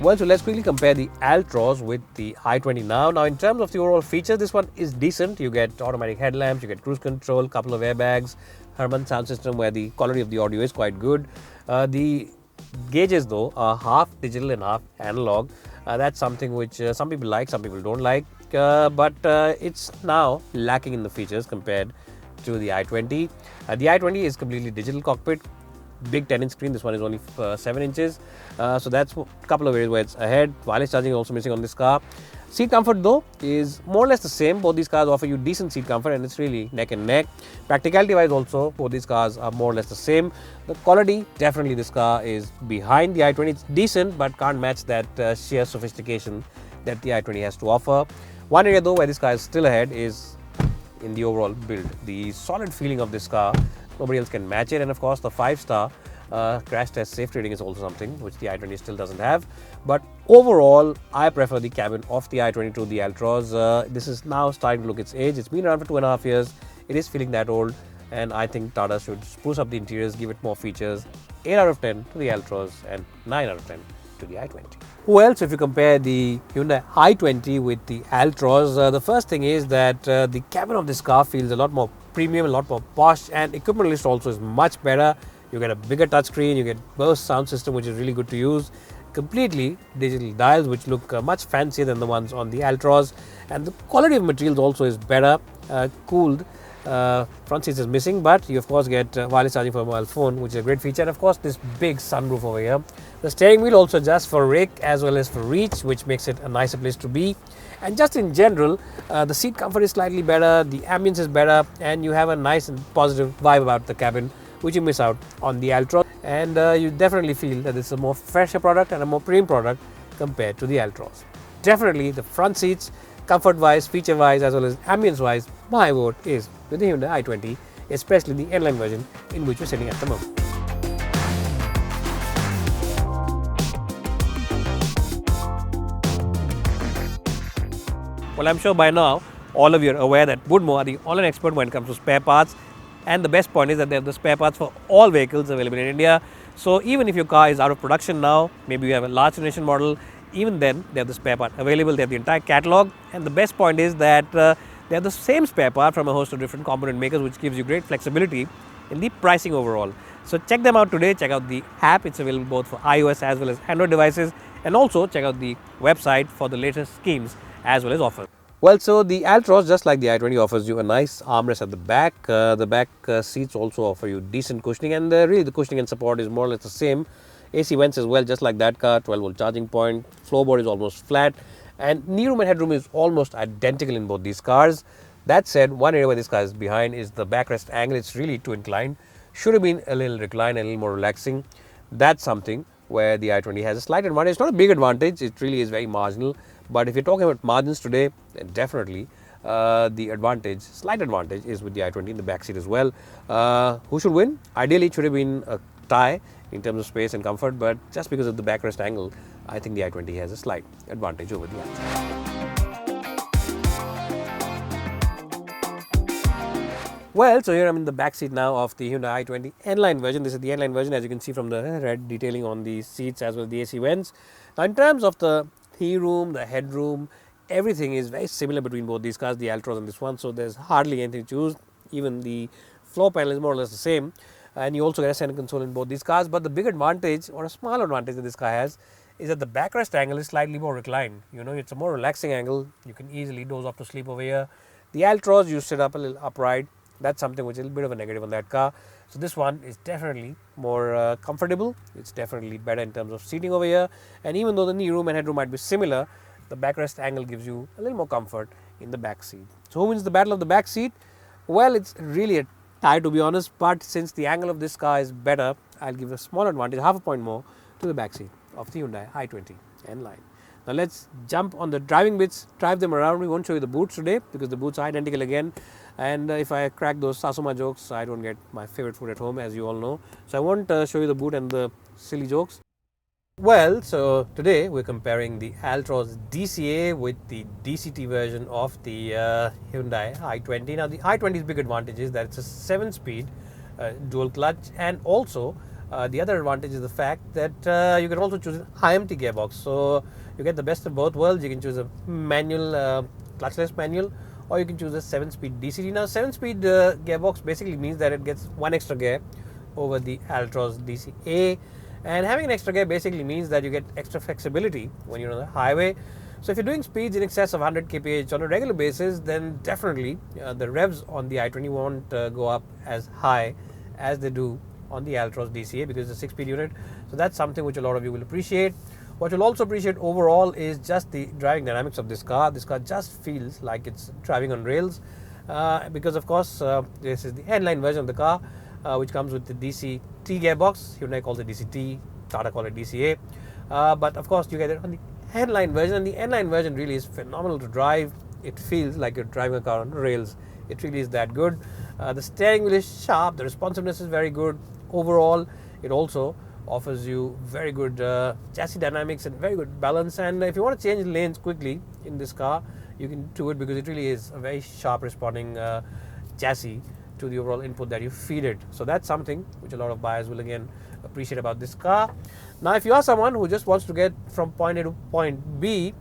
Well, so let's quickly compare the Altroz with the i20 now. Now, in terms of the overall features, this one is decent. You get automatic headlamps, you get cruise control, couple of airbags, Harman sound system where the quality of the audio is quite good. The gauges though are half digital and half analog. That's something which some people like, some people don't like, but it's now lacking in the features compared to the i20. The i20 is completely digital cockpit. Big 10-inch screen. This one is only 7 inches. So that's a couple of areas where it's ahead. Wireless charging is also missing on this car. Seat comfort though is more or less the same. Both these cars offer you decent seat comfort and it's really neck and neck. Practicality wise also, both these cars are more or less the same. The quality, definitely this car is behind the i20. It's decent but can't match that sheer sophistication that the i20 has to offer. One area though where this car is still ahead is in the overall build. The solid feeling of this car, nobody else can match it, and of course the 5-star crash test safety rating is also something which the i20 still doesn't have. But overall, I prefer the cabin of the i20 to the Altroz. This is now starting to look its age. It's been around for 2.5 years. It is feeling that old, and I think Tata should spruce up the interiors, give it more features. 8 out of 10 to the Altroz and 9 out of 10 to the i20. Well, so if you compare the Hyundai i20 with the Altroz, the first thing is that the cabin of this car feels a lot more premium, a lot more posh, and equipment list also is much better. You get a bigger touchscreen, you get burst sound system which is really good to use, completely digital dials which look much fancier than the ones on the Altroz, and the quality of materials also is better, cooled. Front seats is missing, but you of course get wireless charging for a mobile phone, which is a great feature, and of course this big sunroof over here. The steering wheel also adjusts for rake as well as for reach, which makes it a nicer place to be. And just in general, the seat comfort is slightly better, the ambience is better, and you have a nice and positive vibe about the cabin, which you miss out on the Altroz. And you definitely feel that it's a more fresher product and a more premium product compared to the Altroz. Definitely the front seats, comfort wise, feature wise, as well as ambience wise, my vote is with the Hyundai i20, especially the N-line version in which we're sitting at the moment. Well, I'm sure by now all of you are aware that Woodmore are the online expert when it comes to spare parts, and the best point is that they have the spare parts for all vehicles available in India. So even if your car is out of production now, maybe you have a large generation model, even then they have the spare part available, they have the entire catalog, and the best point is that they have the same spare part from a host of different component makers, which gives you great flexibility in the pricing overall. So check them out today, check out the app, it's available both for iOS as well as Android devices, and also check out the website for the latest schemes as well as offers. Well, so the Altroz, just like the i20, offers you a nice armrest at the back. The back seats also offer you decent cushioning, and really the cushioning and support is more or less the same. AC vents as well, just like that car, 12-volt charging point, floorboard is almost flat, and knee room and headroom is almost identical in both these cars. That said, one area where this car is behind is the backrest angle. It's really too inclined. Should have been a little reclined and a little more relaxing. That's something where the i20 has a slight advantage. It's not a big advantage, it really is very marginal. But if you're talking about margins today, then definitely the advantage, slight advantage, is with the i20 in the back seat as well. Who should win? Ideally, it should have been a tie in terms of space and comfort, but just because of the backrest angle, I think the i20 has a slight advantage over the Altroz. Well, so here I'm in the back seat now of the Hyundai i20 N-line version. This is the N-line version, as you can see from the red detailing on the seats as well as the AC vents. Now, in terms of the knee room, the headroom, everything is very similar between both these cars, the Altroz and this one, so there's hardly anything to choose. Even the floor panel is more or less the same, and you also get a center console in both these cars. But the big advantage, or a small advantage, that this car has is that the backrest angle is slightly more reclined. You know, it's a more relaxing angle. You can easily doze off to sleep over here. The Altroz, you sit up a little upright. That's something which is a little bit of a negative on that car. So this one is definitely more comfortable. It's definitely better in terms of seating over here. And even though the knee room and headroom might be similar, the backrest angle gives you a little more comfort in the back seat. So who wins the battle of the back seat? Well, it's really a tie, to be honest, but since the angle of this car is better, I'll give a small advantage, half a point more, to the back seat of the Hyundai i20 N-line. Now let's jump on the driving bits, drive them around. We won't show you the boots today because the boots are identical again, and if I crack those Sasuma jokes, I don't get my favorite food at home, as you all know. So I won't show you the boot and the silly jokes. Well, so today we're comparing the Altroz DCA with the DCT version of the Hyundai i20. Now the i20's big advantage is that it's a 7-speed dual clutch, and also The other advantage is the fact that you can also choose an IMT gearbox. So you get the best of both worlds. You can choose a manual, clutchless manual, or you can choose a 7-speed DCT. Now 7-speed gearbox basically means that it gets one extra gear over the Altroz DCA, and having an extra gear basically means that you get extra flexibility when you're on the highway. So if you're doing speeds in excess of 100 kph on a regular basis, then definitely the revs on the i20 won't go up as high as they do on the Altroz DCA, because it's a 6-speed unit. So that's something which a lot of you will appreciate. What you'll also appreciate overall is just the driving dynamics of this car. This car just feels like it's driving on rails, because of course this is the headline version of the car, which comes with the DCT gearbox. Hyundai calls it DCT, Tata call it DCA, but of course you get it on the headline version, and the headline version really is phenomenal to drive. It feels like you're driving a car on rails. It really is that good. The steering wheel is sharp, the responsiveness is very good. Overall, it also offers you very good chassis dynamics and very good balance. And if you want to change lanes quickly in this car, you can do it, because it really is a very sharp responding chassis to the overall input that you feed it. So that's something which a lot of buyers will again appreciate about this car. Now, if you are someone who just wants to get from point A to point B,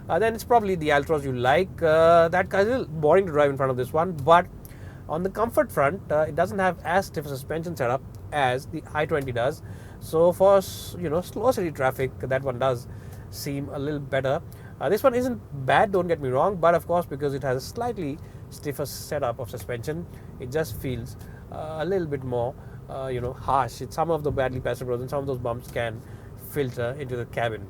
then it's probably the Altroz you like. That car is a little boring to drive in front of this one, but on the comfort front, it doesn't have as stiff a suspension setup as the i20 does. So for slow city traffic, that one does seem a little better. This one isn't bad, don't get me wrong, but of course because it has a slightly stiffer setup of suspension, it just feels a little bit more harsh. Some of the badly patched roads and some of those bumps can filter into the cabin.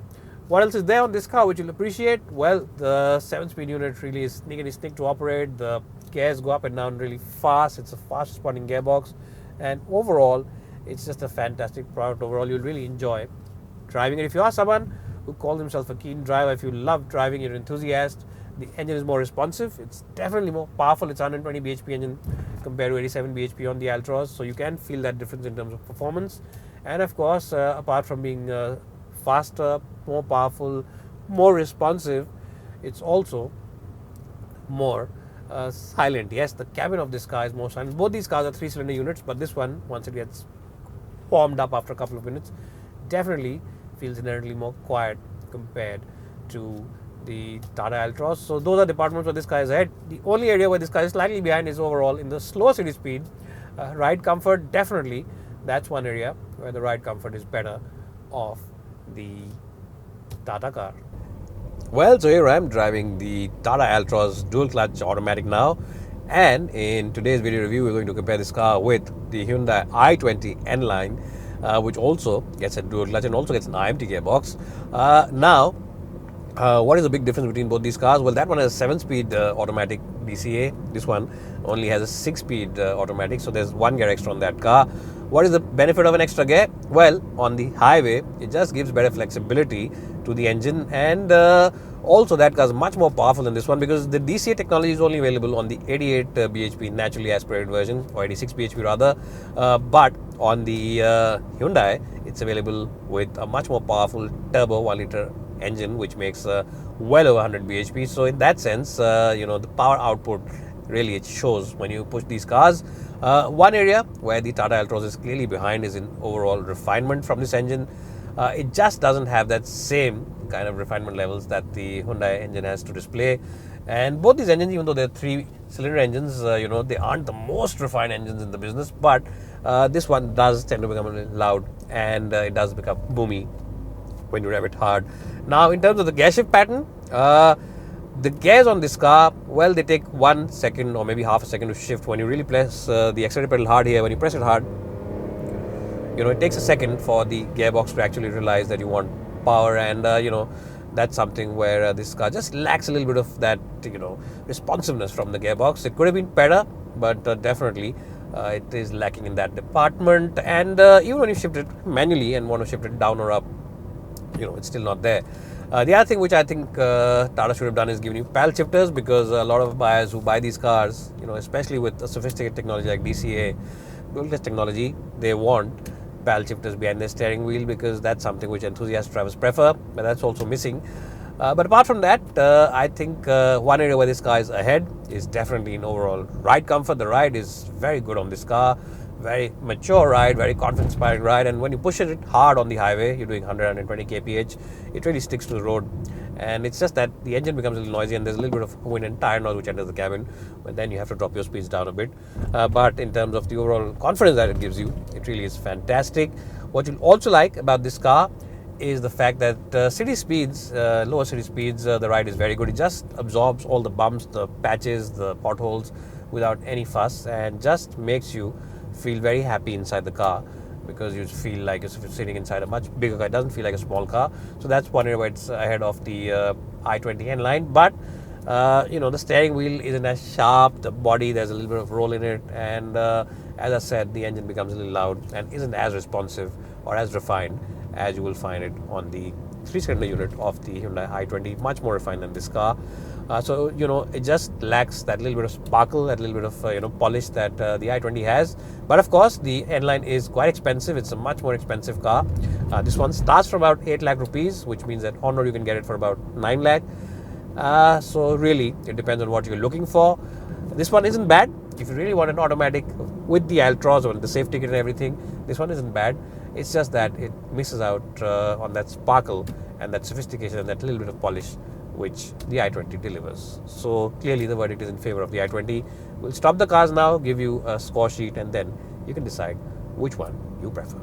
What else is there on this car which you'll appreciate? Well, the 7-speed unit really is sneak to operate. The gears go up and down really fast. It's a fast responding gearbox, and overall it's just a fantastic product. Overall, you'll really enjoy driving it. If you are someone who calls himself a keen driver, if you love driving, you're an enthusiast, the engine is more responsive. It's definitely more powerful. It's 120 bhp engine compared to 87 bhp on the Altroz, so you can feel that difference in terms of performance. And of course, apart from being faster, more powerful, more responsive, it's also more silent. Yes, the cabin of this car is more silent. Both these cars are 3-cylinder units, but this one, once it gets warmed up after a couple of minutes, definitely feels inherently more quiet compared to the Tata Altroz. So those are departments where this car is ahead. The only area where this car is slightly behind is overall in the slow city speed. Ride comfort, definitely that's one area where the ride comfort is better of the Tata car. Well, so here I am driving the Tata Altroz dual clutch automatic now, and in today's video review we're going to compare this car with the Hyundai i20 N-Line, which also gets a dual clutch and also gets an IMT gearbox. What is the big difference between both these cars? Well, that one has a 7-speed automatic DCA. This one only has a 6-speed automatic, so there's one gear extra on that car. What is the benefit of an extra gear? Well, on the highway, it just gives better flexibility to the engine, and also that car is much more powerful than this one, because the DCA technology is only available on the 88 bhp naturally aspirated version, or 86 bhp rather, but on the Hyundai, it's available with a much more powerful turbo 1-litre engine, which makes well over 100 bhp. So in that sense, the power output really it shows when you push these cars. One area where the Tata Altroz is clearly behind is in overall refinement from this engine. It just doesn't have that same kind of refinement levels that the Hyundai engine has to display. And both these engines, even though they're 3-cylinder engines, they aren't the most refined engines in the business, but this one does tend to become a little loud, and it does become boomy when you rev it hard. Now, in terms of the gear shift pattern, the gears on this car, well, they take 1 second or maybe half a second to shift. When you really press the accelerator pedal hard here, when you press it hard, it takes a second for the gearbox to actually realize that you want power, and that's something where this car just lacks a little bit of that responsiveness from the gearbox. It could have been better, but definitely it is lacking in that department. And even when you shift it manually and want to shift it down or up, it's still not there. The other thing which I think Tata should have done is given you PAL shifters, because a lot of buyers who buy these cars, especially with a sophisticated technology like DCA, dual clutch technology, they want PAL shifters behind their steering wheel, because that's something which enthusiast drivers prefer, but that's also missing. But apart from that, I think one area where this car is ahead is definitely in overall ride comfort. The ride is very good on this car. very mature ride, very confidence-inspiring ride, and when you push it hard on the highway, you're doing 100, 120 kph, it really sticks to the road. And it's just that the engine becomes a little noisy and there's a little bit of wind and tire noise which enters the cabin, but then you have to drop your speeds down a bit. But in terms of the overall confidence that it gives you, it really is fantastic. What you'll also like about this car is the fact that city speeds, lower city speeds, the ride is very good. It just absorbs all the bumps, the patches, the potholes without any fuss, and just makes you feel very happy inside the car, because you feel like you're sitting inside a much bigger car. It doesn't feel like a small car. So that's one area where it's ahead of the i20 N line. But the steering wheel isn't as sharp, the body, there's a little bit of roll in it, and as I said, the engine becomes a little loud and isn't as responsive or as refined as you will find it on the 3-cylinder unit of the Hyundai i20. Much more refined than this car. So it just lacks that little bit of sparkle, that little bit of polish that the i20 has. But of course, the N line is quite expensive. It's a much more expensive car. This one starts from about 8 lakh rupees, which means that on road you can get it for about 9 lakh. So really, it depends on what you're looking for. This one isn't bad. If you really want an automatic with the Altroz or the safety kit and everything, this one isn't bad. It's just that it misses out on that sparkle and that sophistication and that little bit of polish which the i20 delivers. So clearly the verdict is in favor of the i20. We'll stop the cars now, give you a score sheet, and then you can decide which one you prefer.